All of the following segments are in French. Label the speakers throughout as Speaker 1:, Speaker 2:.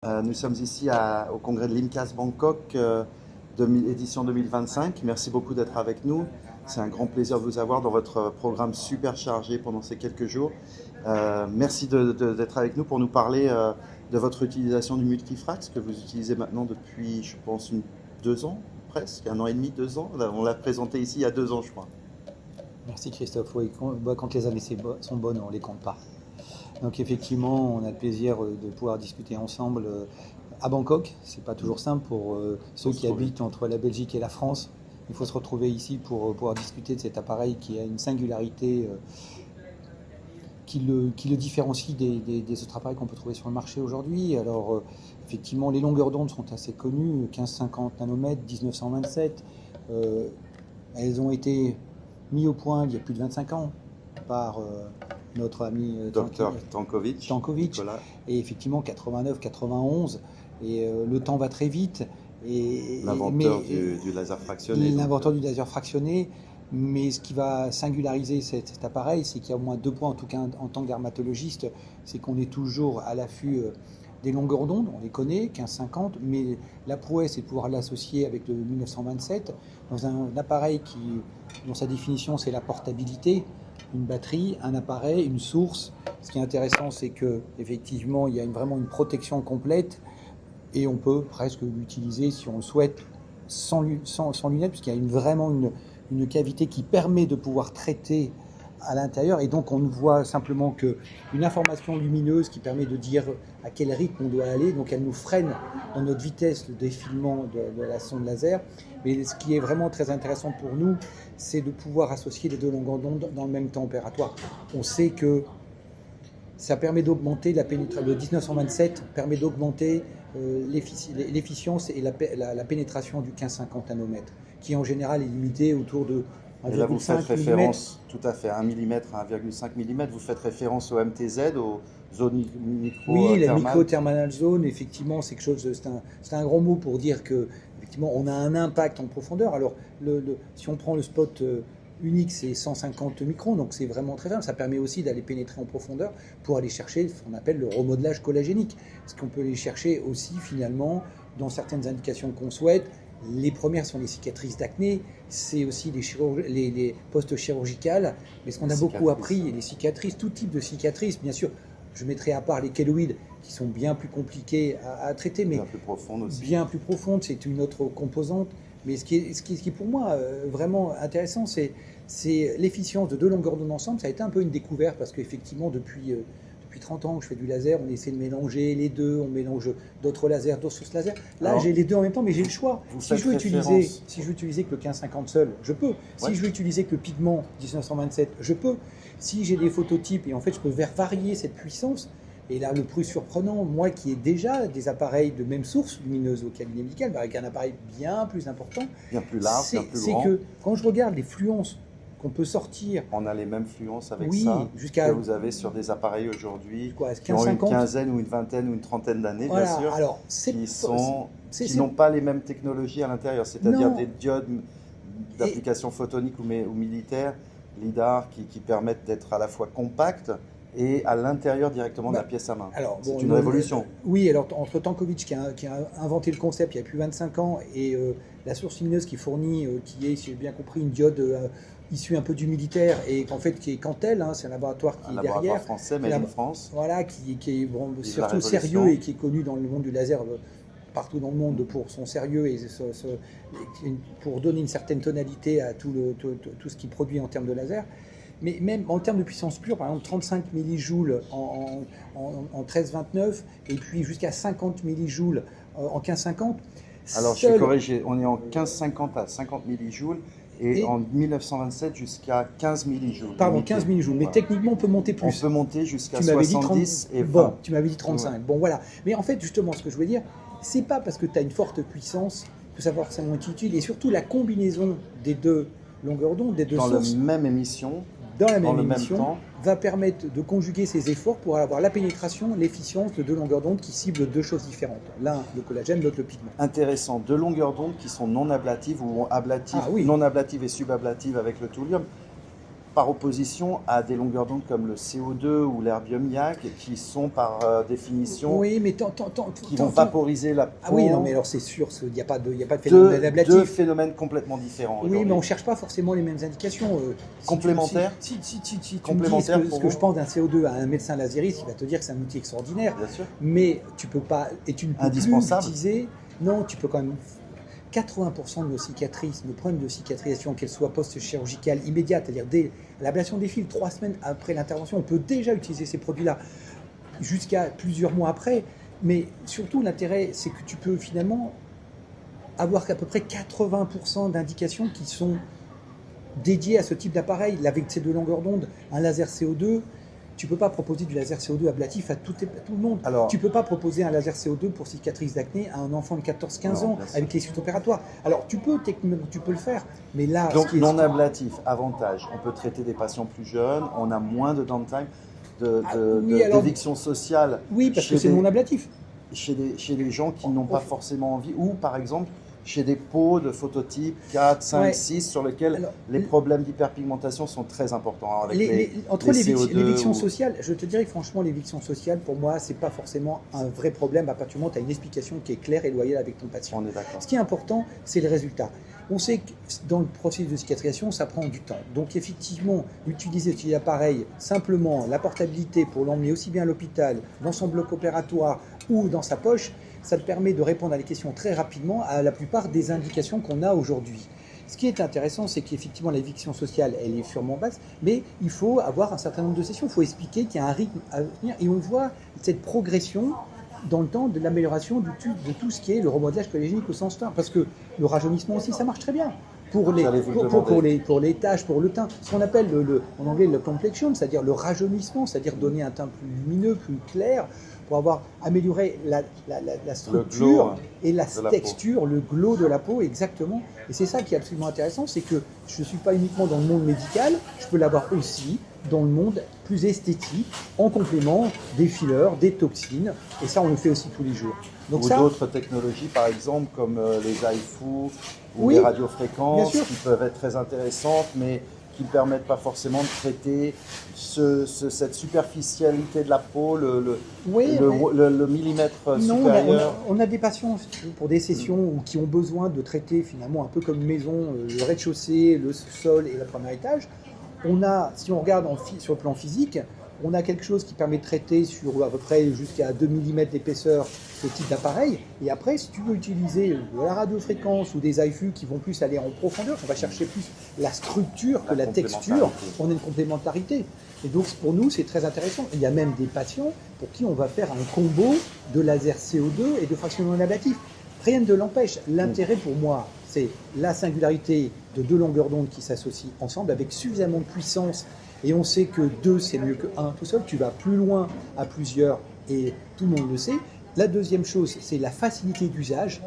Speaker 1: Nous sommes ici au congrès de l'IMCAS Bangkok, édition 2025. Merci beaucoup d'être avec nous. C'est un grand plaisir de vous avoir dans votre programme super chargé pendant ces quelques jours. Merci d'être avec nous pour nous parler de votre utilisation du multifrax que vous utilisez maintenant depuis, je pense, 2 ans, presque, 1 an et demi, 2 ans. On l'a présenté ici il y a 2 ans, je crois.
Speaker 2: Merci Christophe. Oui, quand les années sont bonnes, on ne les compte pas. Donc effectivement, on a le plaisir de pouvoir discuter ensemble à Bangkok. C'est pas toujours simple pour ceux qui habitent entre la Belgique et la France. Il faut se retrouver ici pour pouvoir discuter de cet appareil qui a une singularité qui le différencie des autres appareils qu'on peut trouver sur le marché aujourd'hui. Alors effectivement, les longueurs d'onde sont assez connues, 1550 nanomètres, 1927. Elles ont été mises au point il y a plus de 25 ans par notre ami
Speaker 1: Dr Tankovic. Nicolas.
Speaker 2: Et effectivement 89, 91, et le temps va très vite.
Speaker 1: L'inventeur du laser fractionné.
Speaker 2: L'inventeur du laser fractionné. Mais ce qui va singulariser cet appareil, c'est qu'il y a au moins 2 points, en tout cas en tant que dermatologiste, c'est qu'on est toujours à l'affût des longueurs d'onde, on les connaît, 1550, mais la prouesse, c'est de pouvoir l'associer avec le 1927 dans un appareil dont sa définition, c'est la portabilité, une batterie, un appareil, une source. Ce qui est intéressant, c'est qu'effectivement, il y a vraiment une protection complète et on peut presque l'utiliser, si on le souhaite, sans lunettes, puisqu'il y a vraiment une cavité qui permet de pouvoir traiter à l'intérieur, et donc on ne voit simplement qu'une information lumineuse qui permet de dire à quel rythme on doit aller, donc elle nous freine dans notre vitesse de défilement de la sonde laser. Mais ce qui est vraiment très intéressant pour nous, c'est de pouvoir associer les deux longueurs d'onde dans le même temps opératoire. On sait que ça permet d'augmenter la pénétration. Le 1927 permet d'augmenter l'efficience et la pénétration du 1550 nanomètres, qui en général est limitée autour de 1,5 mm.
Speaker 1: Et là, vous faites référence, tout à fait, 1 mm à 1,5 mm, vous faites référence au MTZ, aux zones micro-thermales.
Speaker 2: Oui, la micro-thermal zone, effectivement, c'est quelque chose, c'est un gros mot pour dire que, effectivement, on a un impact en profondeur. Alors, si on prend le spot unique, c'est 150 microns, donc c'est vraiment très faible. Ça permet aussi d'aller pénétrer en profondeur pour aller chercher ce qu'on appelle le remodelage collagénique. Ce qu'on peut aller chercher aussi, finalement, dans certaines indications qu'on souhaite. Les premières sont les cicatrices d'acné, c'est aussi les postes chirurgicales, mais ce qu'on a beaucoup appris, les cicatrices, tout type de cicatrices, bien sûr. Je mettrai à part les kéloïdes qui sont bien plus compliqués à traiter, mais
Speaker 1: bien plus profondes aussi.
Speaker 2: Bien plus profondes, c'est une autre composante. Mais ce qui est pour moi vraiment intéressant, c'est l'efficience de deux longueurs d'onde ensemble. Ça a été un peu une découverte parce qu'effectivement, depuis 30 ans que je fais du laser, on essaie de mélanger les deux, on mélange d'autres lasers, d'autres sources laser. Là, j'ai les deux en même temps, mais j'ai le choix. Si je veux utiliser que le 1550 seul, je peux. Si je veux utiliser que le pigment 1927, je peux. Si j'ai des phototypes, et en fait, je peux varier cette puissance. Et là, le plus surprenant, moi qui ai déjà des appareils de même source lumineuse au cabinet médical, avec un appareil bien plus important,
Speaker 1: bien plus large, bien plus grand,
Speaker 2: c'est que quand je regarde les fluences qu'on peut sortir.
Speaker 1: On a les mêmes fluences avec ça que vous avez sur des appareils aujourd'hui qui ont une quinzaine ou une vingtaine ou une trentaine d'années,
Speaker 2: voilà.
Speaker 1: Bien sûr,
Speaker 2: alors,
Speaker 1: qui n'ont pas les mêmes technologies à l'intérieur, c'est-à-dire des diodes d'application photonique ou militaire, LIDAR, qui permettent d'être à la fois compacts et à l'intérieur directement de la pièce à main. C'est une révolution.
Speaker 2: Oui, alors entre Tankovic qui a inventé le concept il y a plus de 25 ans et la source lumineuse qui fournit, qui est, si j'ai bien compris, une diode issue un peu du militaire et qu'en fait qui est Cantel, c'est un laboratoire qui est derrière. Un laboratoire
Speaker 1: français, made in France.
Speaker 2: Voilà, qui est surtout sérieux et qui est connu dans le monde du laser partout dans le monde pour son sérieux et pour donner une certaine tonalité à tout ce qu'il produit en termes de laser. Mais même en termes de puissance pure, par exemple 35 millijoules en 1329 et puis jusqu'à 50 millijoules en 1550.
Speaker 1: Alors je suis corrigé, on est en 1550 à 50 millijoules et en 1927 jusqu'à 15 millijoules.
Speaker 2: Pardon, 15 millijoules, mais techniquement on peut monter plus.
Speaker 1: On peut monter jusqu'à 70 et 20.
Speaker 2: Bon, tu m'avais dit 35, ouais. Bon voilà. Mais en fait justement ce que je veux dire, c'est pas parce que tu as une forte puissance que ça va forcément être utile, et surtout la combinaison des deux longueurs d'onde, des deux sources.
Speaker 1: Dans la même émission.
Speaker 2: Dans la même émission, va permettre de conjuguer ces efforts pour avoir la pénétration, l'efficience de deux longueurs d'onde qui ciblent deux choses différentes. L'un, le collagène, l'autre, le pigment.
Speaker 1: Intéressant. Deux longueurs d'onde qui sont non ablatives ou ablatives, non ablatives et subablatives avec le thulium. par opposition à des longueurs d'onde comme le CO2 ou l'herbium yak, qui sont par définition,
Speaker 2: Oui, mais
Speaker 1: qui vont vaporiser la peau.
Speaker 2: Ah oui, non, mais alors c'est sûr, il n'y a pas de phénomène ablatif.
Speaker 1: Deux phénomènes complètement différents.
Speaker 2: Oui, mais on ne cherche pas forcément les mêmes indications.
Speaker 1: Complémentaires.
Speaker 2: Si tu me dis
Speaker 1: Complémentaires
Speaker 2: ce que je pense d'un CO2 à un médecin lasériste, il va te dire que c'est un outil extraordinaire.
Speaker 1: Bien sûr.
Speaker 2: Mais tu peux pas, et tu ne peux plus l'utiliser. Non, tu peux quand même. 80% de nos cicatrices, nos problèmes de cicatrisation, qu'elles soient post-chirurgicales immédiates, c'est-à-dire dès l'ablation des fils, 3 semaines après l'intervention, on peut déjà utiliser ces produits-là, jusqu'à plusieurs mois après. Mais surtout, l'intérêt, c'est que tu peux finalement avoir qu'à peu près 80% d'indications qui sont dédiées à ce type d'appareil. Avec ces deux longueurs d'onde, un laser CO2, tu ne peux pas proposer du laser CO2 ablatif à tout le monde.
Speaker 1: Alors,
Speaker 2: tu ne peux pas proposer un laser CO2 pour cicatrice d'acné à un enfant de 14-15 ans avec les suites opératoires. Alors, techniquement, tu peux le faire, mais là...
Speaker 1: Donc, non ablatif, avantage. On peut traiter des patients plus jeunes, on a moins de downtime, d'éviction sociale.
Speaker 2: Oui, parce que c'est non ablatif.
Speaker 1: Chez des gens qui n'ont pas forcément envie, ou par exemple... chez des peaux de phototype 4, 5, 6, sur lesquels les problèmes d'hyperpigmentation sont très importants.
Speaker 2: Entre l'éviction sociale, je te dirais que franchement, l'éviction sociale, pour moi, c'est pas forcément un vrai problème à partir du moment où tu as une explication qui est claire et loyale avec ton patient.
Speaker 1: On est d'accord.
Speaker 2: Ce qui est important, c'est le résultat. On sait que dans le processus de cicatrisation, ça prend du temps. Donc effectivement, utiliser l'appareil, simplement la portabilité pour l'emmener aussi bien à l'hôpital, dans son bloc opératoire ou dans sa poche, ça te permet de répondre à des questions très rapidement à la plupart des indications qu'on a aujourd'hui. Ce qui est intéressant, c'est qu'effectivement l'éviction sociale, elle est sûrement basse, mais il faut avoir un certain nombre de sessions, il faut expliquer qu'il y a un rythme à venir, et on voit cette progression dans le temps de l'amélioration de tout ce qui est le remodelage collagénique au sens large, parce que le rajeunissement aussi, ça marche très bien. Pour les taches, pour le teint, ce qu'on appelle en anglais le complexion, c'est-à-dire le rajeunissement, c'est-à-dire donner un teint plus lumineux, plus clair, pour avoir amélioré la structure et la texture, le glow de la peau, exactement. Et c'est ça qui est absolument intéressant, c'est que je ne suis pas uniquement dans le monde médical, je peux l'avoir aussi dans le monde plus esthétique, en complément des fillers, des toxines, et ça on le fait aussi tous les jours.
Speaker 1: Donc ou d'autres technologies, par exemple, comme les HIFU ou les radiofréquences, qui peuvent être très intéressantes, mais qui ne permettent pas forcément de traiter cette superficialité de la peau, le millimètre supérieur.
Speaker 2: On a des patients pour des sessions qui ont besoin de traiter finalement un peu comme une maison, le rez-de-chaussée, le sol et le premier étage. On a, si on regarde sur le plan physique, on a quelque chose qui permet de traiter sur à peu près jusqu'à 2 mm d'épaisseur ce type d'appareil. Et après, si tu veux utiliser de la radiofréquence ou des HIFU qui vont plus aller en profondeur, on va chercher plus la structure que la texture, on a une complémentarité. Et donc pour nous, c'est très intéressant. Il y a même des patients pour qui on va faire un combo de laser CO2 et de fractionnement ablatif. Rien ne l'empêche. L'intérêt pour moi, c'est la singularité de deux longueurs d'onde qui s'associent ensemble avec suffisamment de puissance. Et on sait que 2, c'est mieux que 1 tout seul. Tu vas plus loin à plusieurs et tout le monde le sait. La deuxième chose, c'est la facilité d'usage.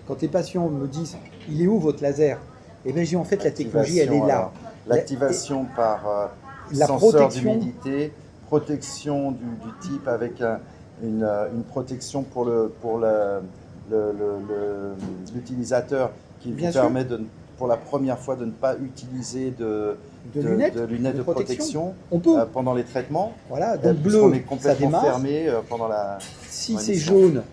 Speaker 2: Quand les patients me disent « il est où votre laser ?» Eh bien, j'ai en fait la technologie, elle est là.
Speaker 1: L'activation par
Speaker 2: la
Speaker 1: senseur d'humidité, protection du type avec une protection pour l'utilisateur qui vous permet pour la première fois de ne pas utiliser de lunettes de protection pendant les traitements.
Speaker 2: Voilà, donc bleu,
Speaker 1: on est complètement fermé pendant la...
Speaker 2: Si c'est jaune,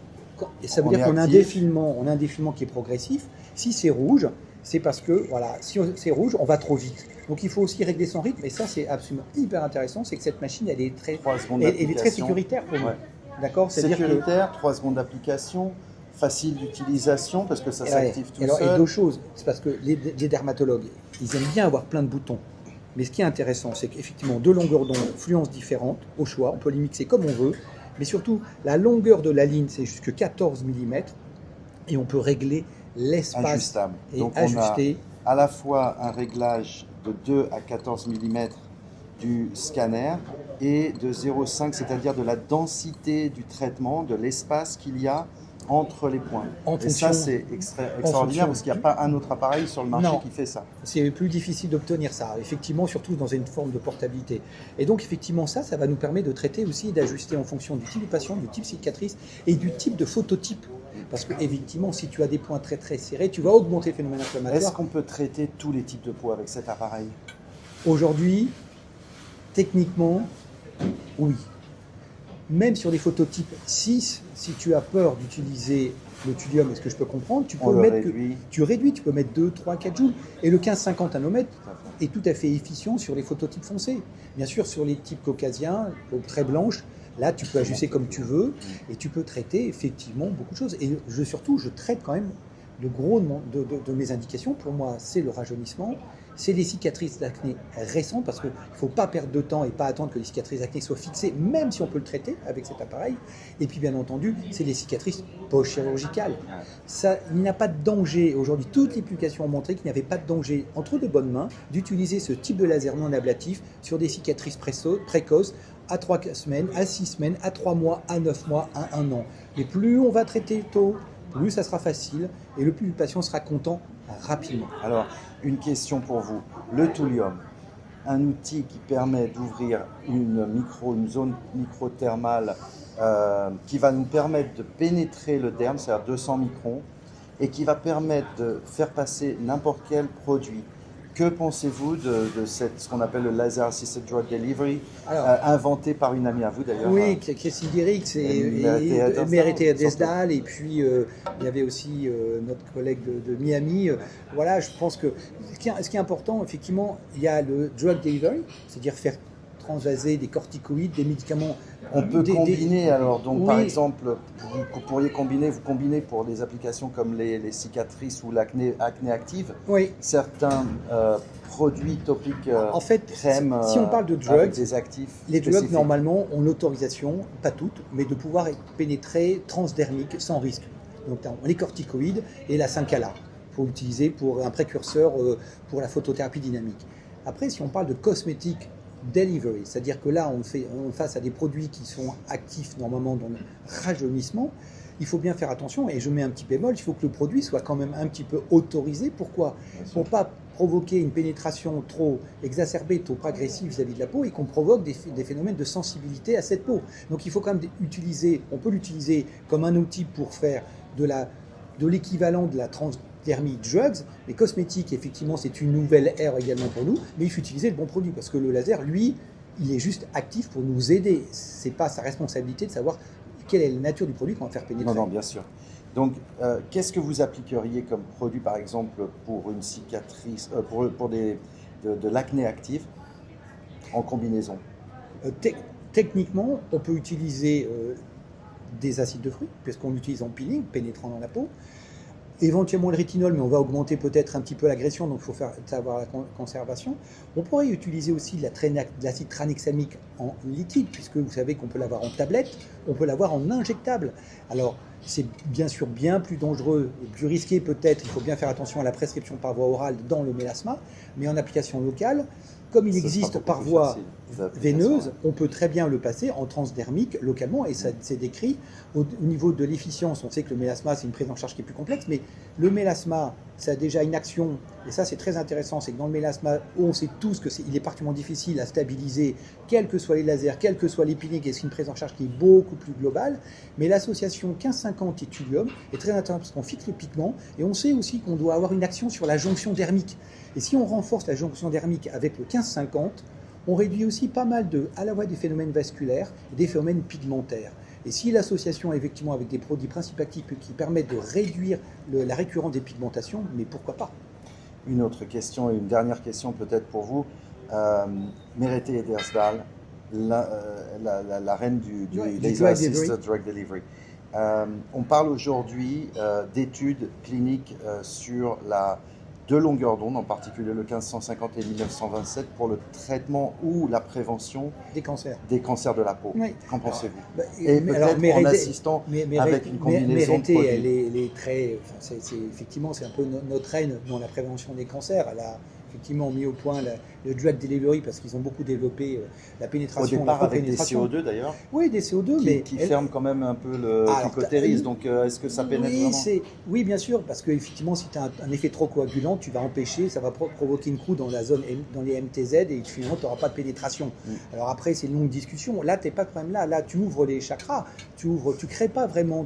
Speaker 2: ça veut dire qu'on a un défilement qui est progressif. Si c'est rouge, c'est parce que, voilà, si c'est rouge, on va trop vite. Donc il faut aussi régler son rythme, et ça c'est absolument hyper intéressant, c'est que cette machine, elle est très sécuritaire pour nous. D'accord ?
Speaker 1: Sécuritaire, 3 secondes d'application, facile d'utilisation parce que ça s'active tout seul.
Speaker 2: Et deux choses, c'est parce que les dermatologues, ils aiment bien avoir plein de boutons. Mais ce qui est intéressant, c'est qu'effectivement, deux longueurs d'onde, fluences différentes, au choix, on peut les mixer comme on veut, mais surtout, la longueur de la ligne, c'est jusque 14 mm, et on peut régler l'espace
Speaker 1: ajustable.
Speaker 2: Et
Speaker 1: donc
Speaker 2: ajuster.
Speaker 1: On a à la fois un réglage de 2 à 14 mm du scanner et de 0,5, c'est-à-dire de la densité du traitement, de l'espace qu'il y a entre les points. Et ça, c'est extraordinaire parce qu'il n'y a pas un autre appareil sur le marché qui fait ça.
Speaker 2: C'est plus difficile d'obtenir ça, effectivement, surtout dans une forme de portabilité. Et donc, effectivement, ça va nous permettre de traiter aussi et d'ajuster en fonction du type de patient, du type cicatrice et du type de phototype. Parce que, effectivement, si tu as des points très très serrés, tu vas augmenter le phénomène inflammatoire.
Speaker 1: Est-ce qu'on peut traiter tous les types de peau avec cet appareil ?
Speaker 2: Aujourd'hui, Techniquement, oui. Même sur des phototypes 6, si tu as peur d'utiliser le thulium, est-ce que je peux comprendre, tu peux mettre tu réduis, tu peux mettre 2, 3, 4 joules. Et le 1550 nanomètres est tout à fait efficient sur les phototypes foncés. Bien sûr, sur les types caucasiens, très blanches, là tu peux ajuster comme tu veux et tu peux traiter effectivement beaucoup de choses. Et surtout, je traite quand même le gros de mes indications. Pour moi, c'est le rajeunissement. C'est les cicatrices d'acné récentes, parce qu'il ne faut pas perdre de temps et pas attendre que les cicatrices d'acné soient fixées, même si on peut le traiter avec cet appareil. Et puis bien entendu, c'est les cicatrices post-chirurgicales. Ça, il n'y a pas de danger. Aujourd'hui, toutes les publications ont montré qu'il n'y avait pas de danger, entre de bonnes mains, d'utiliser ce type de laser non ablatif sur des cicatrices précoces à 3 semaines, à 6 semaines, à 3 mois, à 9 mois, à 1 an. Et plus on va traiter tôt, plus ça sera facile et le plus le patient sera content rapidement.
Speaker 1: Alors, une question pour vous. Le thulium, un outil qui permet d'ouvrir une zone microthermale qui va nous permettre de pénétrer le derme, c'est-à-dire 200 microns, et qui va permettre de faire passer n'importe quel produit. Que pensez-vous de ce qu'on appelle le Laser Assisted Drug Delivery, inventé par une amie à vous d'ailleurs?
Speaker 2: Oui, Christine Dierix et Mérité Adesdal, et puis il y avait aussi notre collègue de Miami. Voilà, je pense que ce qui est important, effectivement, il y a le drug delivery, c'est-à-dire faire transvaser des corticoïdes, des médicaments.
Speaker 1: On peut combiner alors, donc oui. Par exemple, vous combinez pour des applications comme les cicatrices ou l'acné active,
Speaker 2: oui.
Speaker 1: Certains produits topiques,
Speaker 2: en fait,
Speaker 1: crèmes,
Speaker 2: si on parle de drugs,
Speaker 1: des actifs
Speaker 2: les drugs normalement ont l'autorisation, pas toutes, mais de pouvoir être pénétrés transdermiques sans risque. Donc les corticoïdes et la 5-ALA, il faut l'utiliser pour un précurseur pour la photothérapie dynamique. Après, si on parle de cosmétiques delivery, c'est-à-dire que là on est face à des produits qui sont actifs normalement dans le rajeunissement, il faut bien faire attention, et je mets un petit bémol, il faut que le produit soit quand même un petit peu autorisé. Pourquoi? Pour ne pas provoquer une pénétration trop exacerbée, trop agressive vis-à-vis de la peau, et qu'on provoque des phénomènes de sensibilité à cette peau. Donc il faut quand même on peut l'utiliser comme un outil pour faire de l'équivalent de la transdermie drugs, mais cosmétiques, effectivement, c'est une nouvelle ère également pour nous, mais il faut utiliser le bon produit, parce que le laser, lui, il est juste actif pour nous aider. C'est pas sa responsabilité de savoir quelle est la nature du produit qu'on va faire pénétrer.
Speaker 1: Non, bien sûr. Donc, qu'est-ce que vous appliqueriez comme produit, par exemple, pour une cicatrice, pour de l'acné active en combinaison?
Speaker 2: Techniquement, on peut utiliser des acides de fruits, puisqu'on l'utilise en peeling, pénétrant dans la peau. Éventuellement le rétinol, mais on va augmenter peut-être un petit peu l'agression, donc il faut savoir la conservation. On pourrait utiliser aussi de l'acide tranexamique en liquide, puisque vous savez qu'on peut l'avoir en tablette, on peut l'avoir en injectable. Alors, c'est bien sûr bien plus dangereux et plus risqué peut-être, il faut bien faire attention à la prescription par voie orale dans le mélasma, mais en application locale, comme il existe par voie veineuse, on peut très bien le passer en transdermique localement, et ça c'est décrit. Au niveau de l'efficience, on sait que le mélasma c'est une prise en charge qui est plus complexe, mais le mélasma, ça a déjà une action, et ça c'est très intéressant, c'est que dans le mélasma, on sait tous qu'il est particulièrement difficile à stabiliser, quels que soient les lasers, quels que soient les peelings, et c'est une prise en charge qui est beaucoup plus globale, mais l'association 1550 et thulium est très intéressante parce qu'on fixe le pigment, et on sait aussi qu'on doit avoir une action sur la jonction dermique. Et si on renforce la jonction dermique avec le 1550, on réduit aussi pas mal à la fois des phénomènes vasculaires et des phénomènes pigmentaires. Et si l'association est effectivement avec des produits principes actifs qui permettent de réduire la récurrence des pigmentations, mais pourquoi pas?
Speaker 1: Une autre question et une dernière question peut-être pour vous. Mérité Edersdal, la reine du Laser Assisted Drug Delivery. On parle aujourd'hui d'études cliniques sur de longueur d'onde, en particulier le 1550 et 1927, pour le traitement ou la prévention
Speaker 2: des cancers
Speaker 1: de la peau. Oui. Qu'en pensez-vous?
Speaker 2: Et peut-être
Speaker 1: en assistant avec une combinaison de produits.
Speaker 2: Elle est très, effectivement, c'est un peu notre reine dans la prévention des cancers. Elle a effectivement mis au point le drug delivery parce qu'ils ont beaucoup développé la pénétration.
Speaker 1: Au départ avec des CO2 d'ailleurs.
Speaker 2: Oui, des CO2,
Speaker 1: qui ferment quand même un peu le clitoris. Donc est-ce que ça pénètre vraiment?
Speaker 2: Oui, bien sûr, parce qu'effectivement, si tu as un effet trop coagulant, tu vas empêcher, ça va provoquer une croûte dans la zone, dans les MTZ, et finalement, tu n'auras pas de pénétration. Alors après, c'est une longue discussion. Là, tu n'es pas quand même là. Là, tu ouvres les chakras, tu crées pas vraiment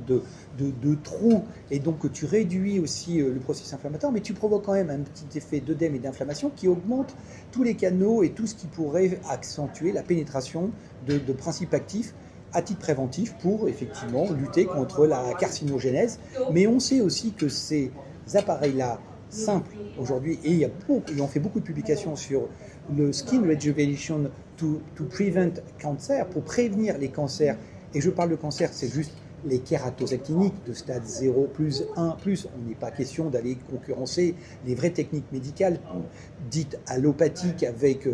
Speaker 2: de trous, et donc tu réduis aussi le processus inflammatoire, mais tu provoques quand même un petit effet d'œdème et d'inflammation qui augmente tous les canaux et tout ce qui pourrait accentuer la pénétration de principes actifs à titre préventif pour effectivement lutter contre la carcinogénèse. Mais on sait aussi que ces appareils-là simples aujourd'hui, et on fait beaucoup de publications sur le skin rejuvenation to prevent cancer, pour prévenir les cancers. Et je parle de cancer, c'est juste les kératosactiniques de stade 0 plus 1 plus. On n'est pas question d'aller concurrencer les vraies techniques médicales dites allopathiques avec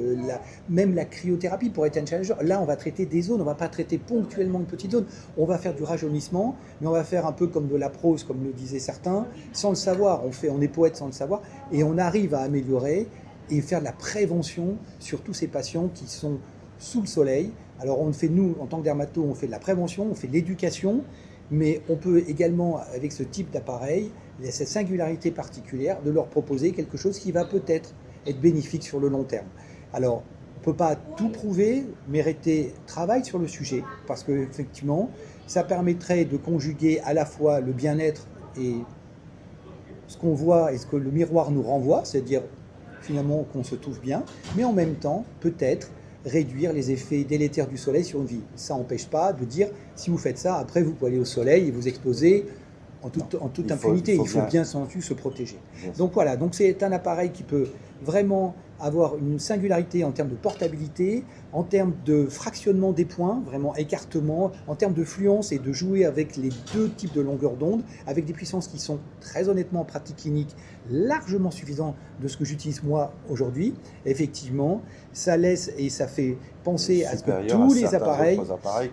Speaker 2: même la cryothérapie pour être un challenger. Là, on va traiter des zones, on ne va pas traiter ponctuellement une petite zone. On va faire du rajeunissement, mais on va faire un peu comme de la prose, comme le disaient certains, sans le savoir. On est poète sans le savoir, et on arrive à améliorer et faire de la prévention sur tous ces patients qui sont sous le soleil. Alors on fait, nous, en tant que dermato, on fait de la prévention, on fait de l'éducation, mais on peut également, avec ce type d'appareil, il y a cette singularité particulière de leur proposer quelque chose qui va peut-être être bénéfique sur le long terme. Alors, on ne peut pas tout prouver, mais travaille sur le sujet, parce qu'effectivement, ça permettrait de conjuguer à la fois le bien-être et ce qu'on voit et ce que le miroir nous renvoie, c'est-à-dire finalement qu'on se trouve bien, mais en même temps, peut-être, réduire les effets délétères du soleil sur une vie. Ça n'empêche pas de dire, si vous faites ça, après vous pouvez aller au soleil et vous exposer en toute impunité. Il faut bien entendu se protéger. Donc voilà, donc c'est un appareil qui peut vraiment avoir une singularité en termes de portabilité, en termes de fractionnement des points, vraiment écartement, en termes de fluence et de jouer avec les deux types de longueur d'onde, avec des puissances qui sont très honnêtement en pratique clinique largement suffisantes de ce que j'utilise moi aujourd'hui. Effectivement, ça laisse et ça fait penser à ce que tous les appareils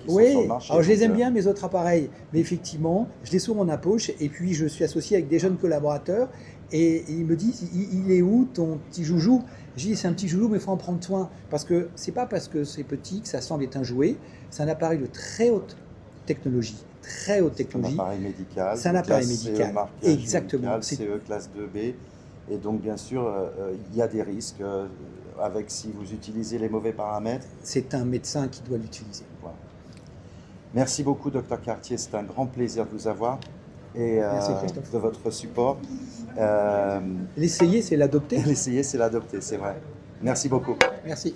Speaker 1: qui sont sur le marché,
Speaker 2: alors je les aime bien mes autres appareils, mais effectivement, je les souvent en poche, et puis je suis associé avec des jeunes collaborateurs, et ils me disent, il est où ton petit joujou? Je dis, c'est un petit joujou, mais il faut en prendre soin, parce que c'est pas parce que c'est petit que ça semble être un jouet, c'est un appareil de très haute technologie. Très haute technologie.
Speaker 1: C'est un appareil médical.
Speaker 2: C'est un appareil médical.
Speaker 1: Exactement. Médical, CE classe 2B. Et donc, bien sûr, il y a des risques avec si vous utilisez les mauvais paramètres.
Speaker 2: C'est un médecin qui doit l'utiliser.
Speaker 1: Voilà. Merci beaucoup, Dr Cartier. C'est un grand plaisir de vous avoir et de votre support.
Speaker 2: L'essayer, c'est l'adopter.
Speaker 1: L'essayer, c'est l'adopter, c'est vrai. Merci beaucoup.
Speaker 2: Merci.